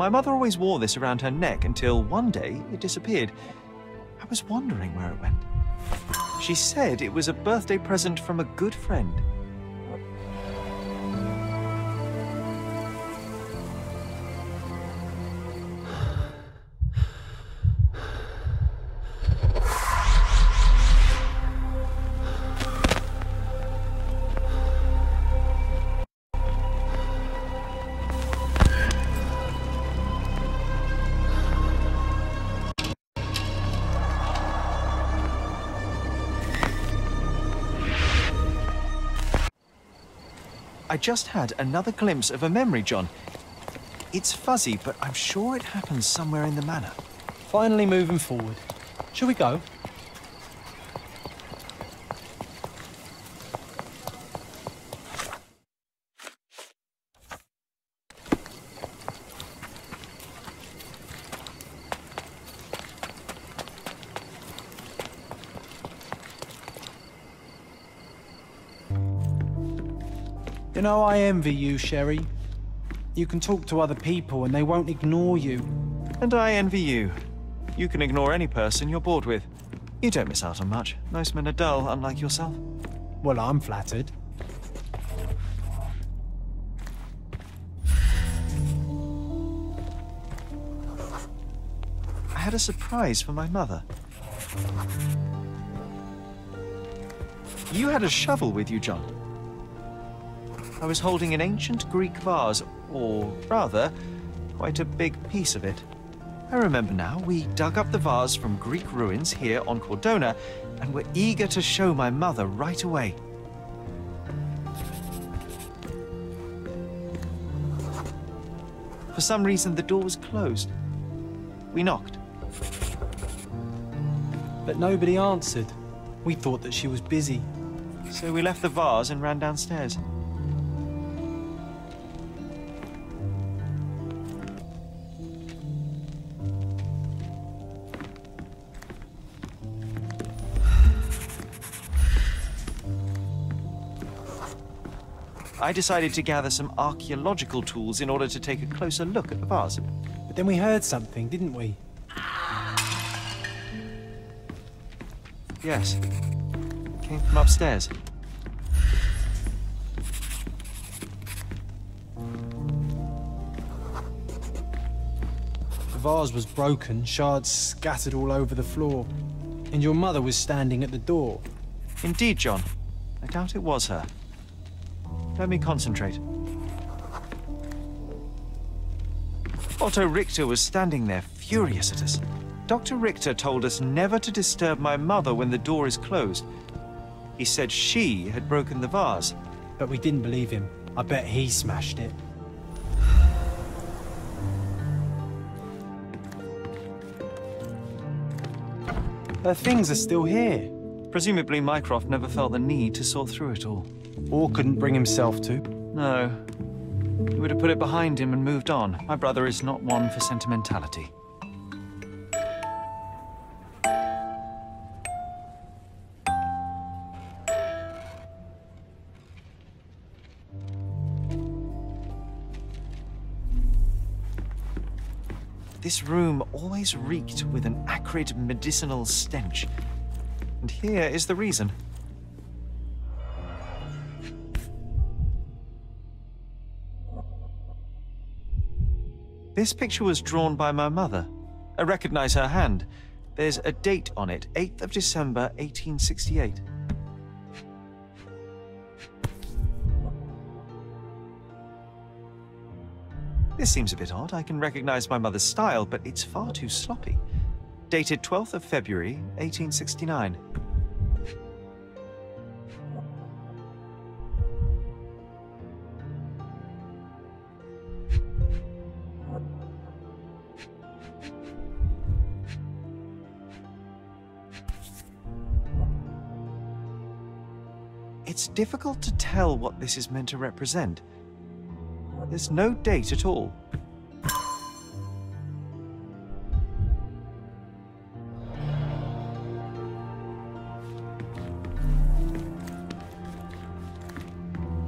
My mother always wore this around her neck until one day it disappeared. I was wondering where it went. She said it was a birthday present from a good friend. I just had another glimpse of a memory, John. It's fuzzy, but I'm sure it happens somewhere in the manor. Finally moving forward. Shall we go? You know, I envy you, Sherry. You can talk to other people and they won't ignore you. And I envy you. You can ignore any person you're bored with. You don't miss out on much. Most men are dull, unlike yourself. Well, I'm flattered. I had a surprise for my mother. You had a shovel with you, John. I was holding an ancient Greek vase, or rather, quite a big piece of it. I remember now, we dug up the vase from Greek ruins here on Cordona, and were eager to show my mother right away. For some reason, the door was closed. We knocked. But nobody answered. We thought that she was busy. So we left the vase and ran downstairs. I decided to gather some archaeological tools in order to take a closer look at the vase. But then we heard something, didn't we? Yes. It came from upstairs. The vase was broken, shards scattered all over the floor. And your mother was standing at the door. Indeed, John. I doubt it was her. Let me concentrate. Otto Richter was standing there, furious at us. Dr. Richter told us never to disturb my mother when the door is closed. He said she had broken the vase. But we didn't believe him. I bet he smashed it. Her things are still here. Presumably Mycroft never felt the need to sort through it all. Or couldn't bring himself to. No. He would have put it behind him and moved on. My brother is not one for sentimentality. This room always reeked with an acrid medicinal stench. And here is the reason. This picture was drawn by my mother. I recognize her hand. There's a date on it, 8th of December, 1868. This seems a bit odd. I can recognize my mother's style, but it's far too sloppy. Dated 12th of February, 1869. It's difficult to tell what this is meant to represent. There's no date at all.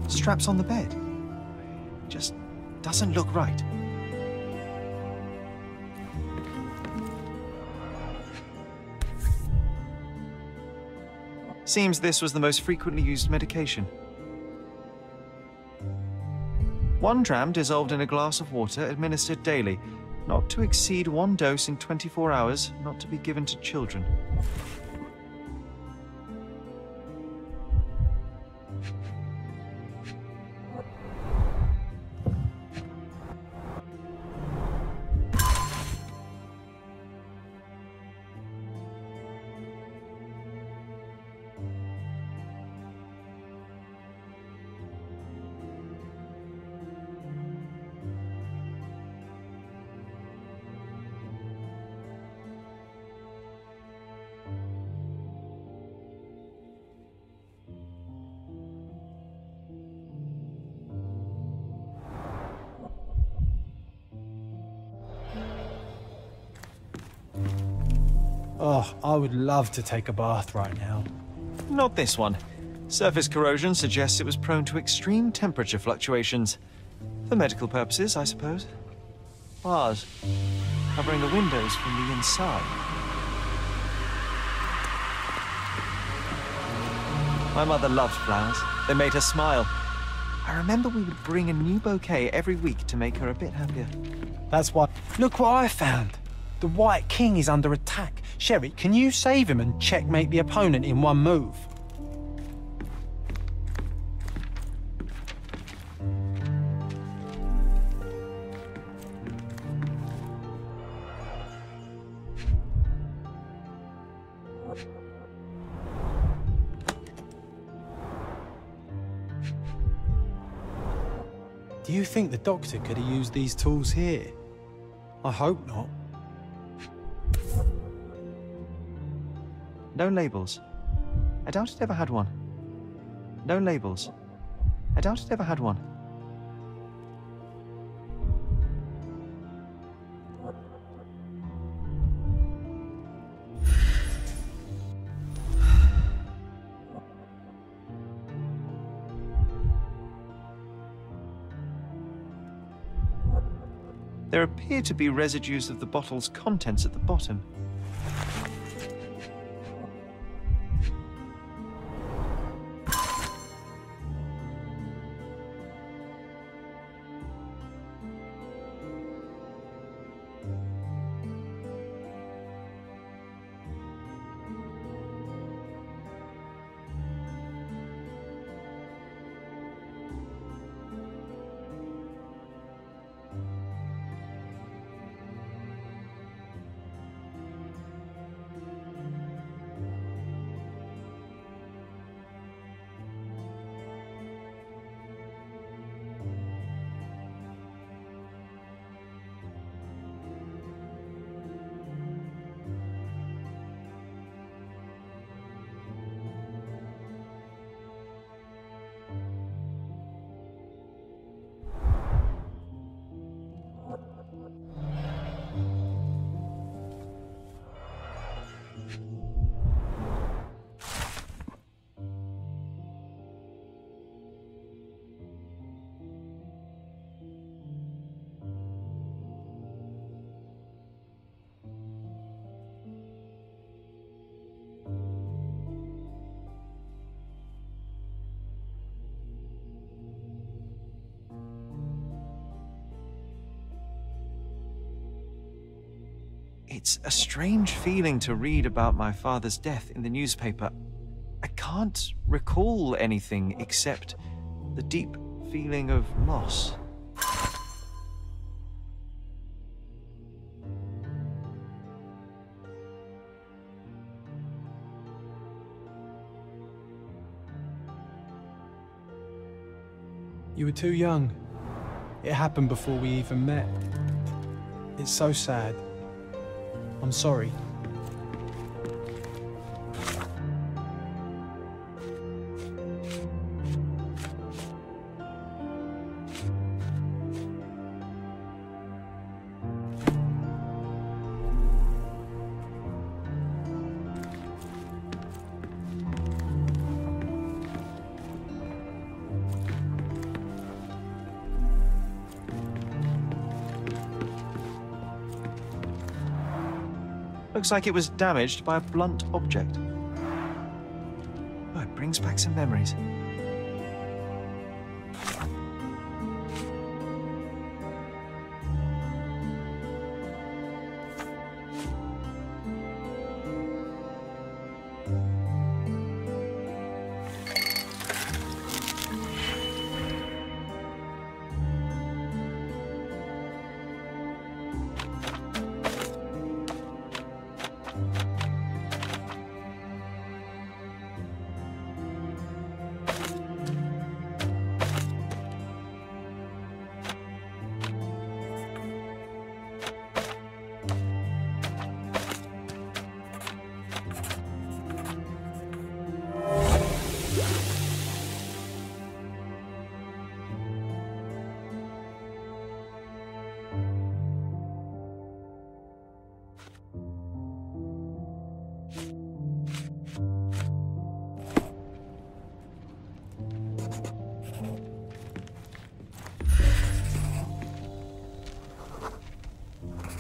Straps on the bed. Just doesn't look right. Seems this was the most frequently used medication. 1 dram dissolved in a glass of water, administered daily. Not to exceed 1 dose in 24 hours, not to be given to children. Oh, I would love to take a bath right now. Not this one. Surface corrosion suggests it was prone to extreme temperature fluctuations. For medical purposes, I suppose. Bars, covering the windows from the inside. My mother loved flowers. They made her smile. I remember we would bring a new bouquet every week to make her a bit happier. That's why... Look what I found! The White King is under attack. Sherry, can you save him and checkmate the opponent in 1 move? Do you think the doctor could have used these tools here? I hope not. No labels. I doubt it ever had one. No labels. I doubt it ever had one. There appear to be residues of the bottle's contents at the bottom. It's a strange feeling to read about my father's death in the newspaper. I can't recall anything except the deep feeling of loss. You were too young. It happened before we even met. It's so sad. I'm sorry. Looks like it was damaged by a blunt object. It brings back some memories.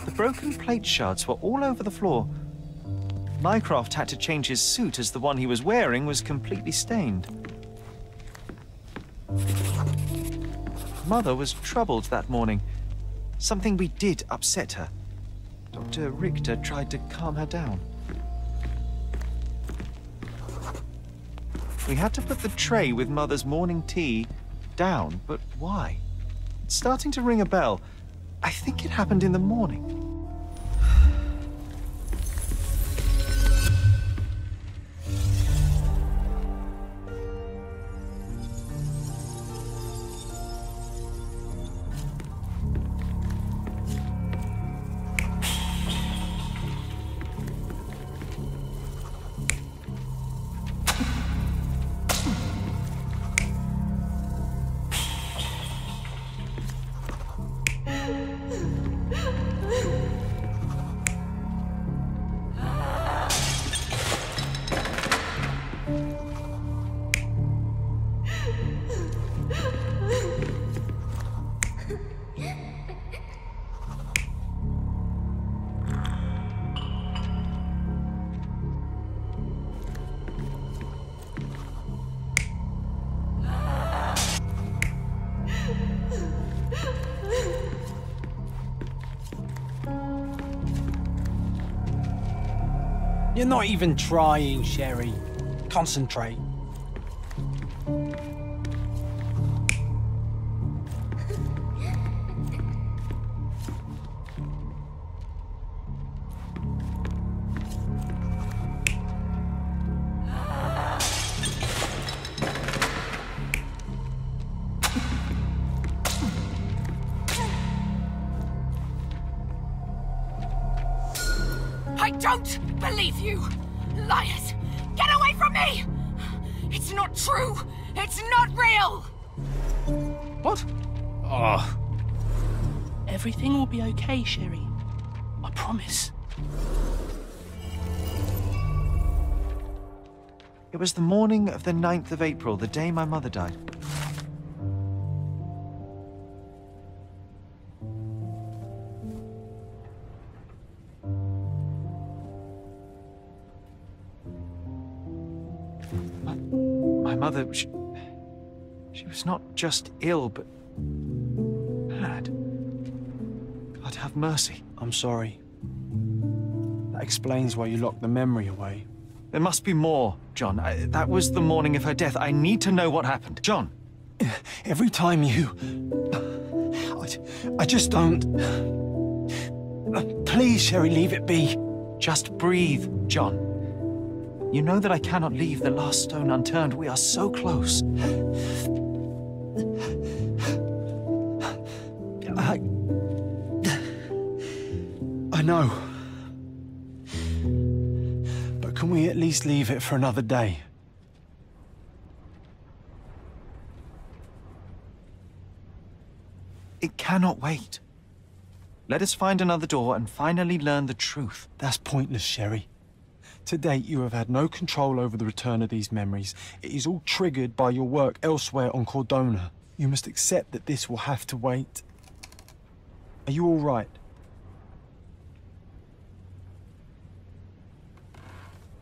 The broken plate shards were all over the floor. Mycroft had to change his suit as the one he was wearing was completely stained. Mother was troubled that morning. Something we did upset her. Dr. Richter tried to calm her down. We had to put the tray with Mother's morning tea down, but why? It's starting to ring a bell. I think it happened in the morning. You're not even trying, Sherry. Concentrate. I don't believe you! Liars! Get away from me! It's not true! It's not real! What? Oh. Everything will be okay, Sherry. I promise. It was the morning of the 9th of April, the day my mother died. My mother, she was not just ill, but mad. God have mercy. I'm sorry. That explains why you locked the memory away. There must be more, John. That was the morning of her death. I need to know what happened. John! Every time you... I just don't... Please, Sherry, leave it be. Just breathe, John. You know that I cannot leave the last stone unturned. We are so close. I know. But can we at least leave it for another day? It cannot wait. Let us find another door and finally learn the truth. That's pointless, Sherry. To date, you have had no control over the return of these memories. It is all triggered by your work elsewhere on Cordona. You must accept that this will have to wait. Are you all right?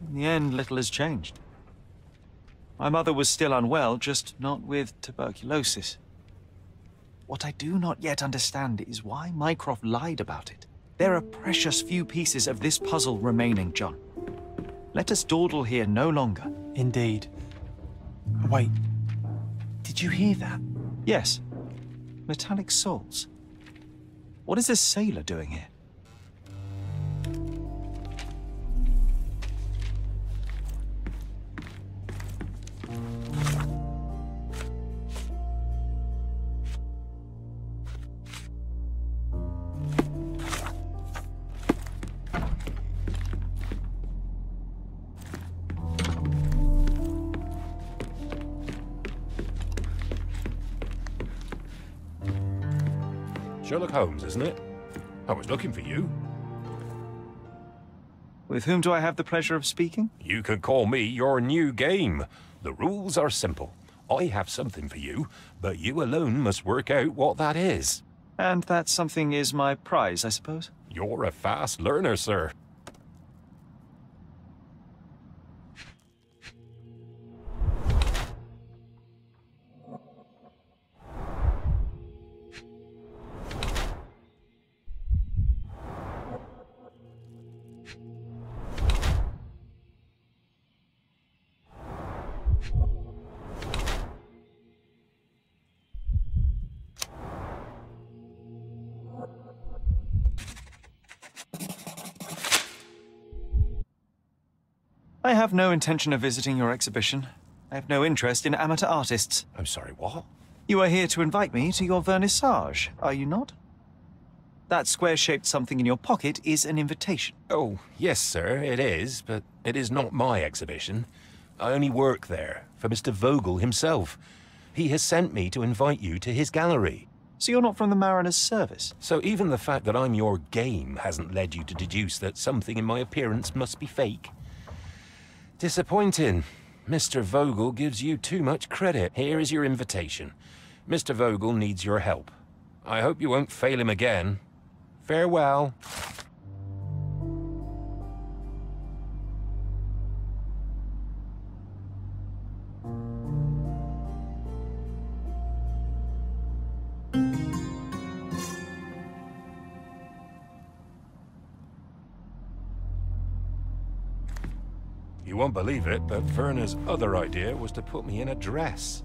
In the end, little has changed. My mother was still unwell, just not with tuberculosis. What I do not yet understand is why Mycroft lied about it. There are precious few pieces of this puzzle remaining, John. Let us dawdle here no longer. Indeed. Wait, did you hear that? Yes. Metallic souls. What is this sailor doing here? Sherlock Holmes, isn't it? I was looking for you. With whom do I have the pleasure of speaking? You can call me your new game. The rules are simple. I have something for you, but you alone must work out what that is. And that something is my prize, I suppose? You're a fast learner, sir. I have no intention of visiting your exhibition. I have no interest in amateur artists. I'm sorry, what? You are here to invite me to your vernissage, are you not? That square-shaped something in your pocket is an invitation. Oh, yes, sir, it is, but it is not my exhibition. I only work there, for Mr. Vogel himself. He has sent me to invite you to his gallery. So you're not from the Mariner's Service? So even the fact that I'm your game hasn't led you to deduce that something in my appearance must be fake? Disappointing. Mr. Vogel gives you too much credit. Here is your invitation. Mr. Vogel needs your help. I hope you won't fail him again. Farewell. You won't believe it, but Werner's other idea was to put me in a dress.